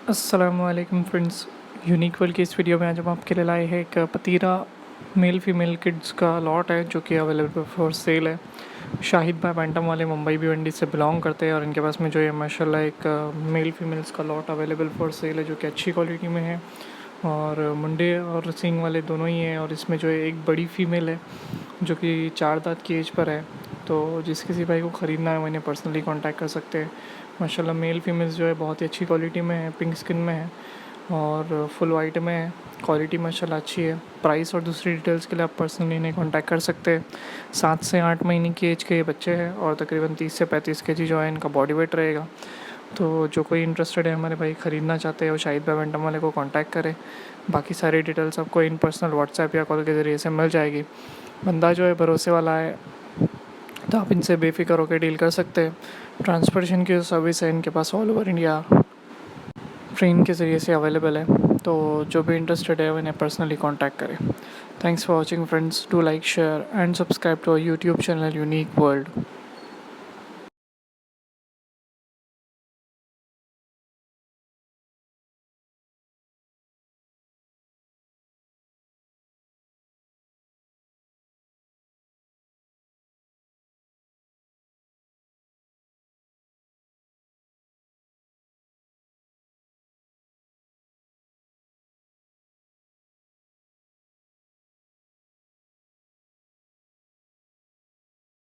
अस्सलामुअलैकुम friends. Unique world की इस वीडियो में आज हम आपके लिए लाए हैं एक पतीरा मेल फीमेल किड्स का लॉट है जो कि अवेलेबल फॉर सेल है। शाहिद भाई बैंटम वाले मुंबई भिवंडी से बिलोंग करते हैं और इनके पास में जो है माशाल्लाह एक मेल फीमेल्स का लॉट अवेलेबल फॉर सेल है जो कि अच्छी क्वालिटी में है और मुंडे और सींग वाले दोनों ही हैं। और इसमें जो है एक बड़ी फीमेल है जो कि 4 दाँत की एज पर है। तो जिस किसी भाई को ख़रीदना है वो इन्हें पर्सनली कांटेक्ट कर सकते हैं। माशाल्लाह मेल फीमेल्स जो है बहुत ही अच्छी क्वालिटी में है, पिंक स्किन में है और फुल वाइट में है। क्वालिटी माशाल्लाह अच्छी है। प्राइस और दूसरी डिटेल्स के लिए आप पर्सनली इन्हें कांटेक्ट कर सकते हैं। 7 से 8 महीने की एज के ये बच्चे हैं और तकरीबन 30 से 35 केजी जो है इनका बॉडी वेट रहेगा। तो जो कोई इंटरेस्टेड है हमारे भाई ख़रीदना चाहते हैं वो शाहिद भाई बैंटम वाले को कांटेक्ट करें। बाकी सारी डिटेल्स आपको इन पर्सनल व्हाट्सएप या कॉल के ज़रिए से मिल जाएगी। बंदा जो है भरोसे वाला है तो आप इनसे बेफिक्र होकर डील कर सकते हैं। ट्रांसपोर्टेशन की जो सर्विस है इनके पास ऑल ओवर इंडिया ट्रेन के ज़रिए से अवेलेबल है। तो जो भी इंटरेस्टेड है वो इन्हें पर्सनली कांटेक्ट करें। Thanks for watching friends. Do like share and subscribe to our YouTube channel Unique world.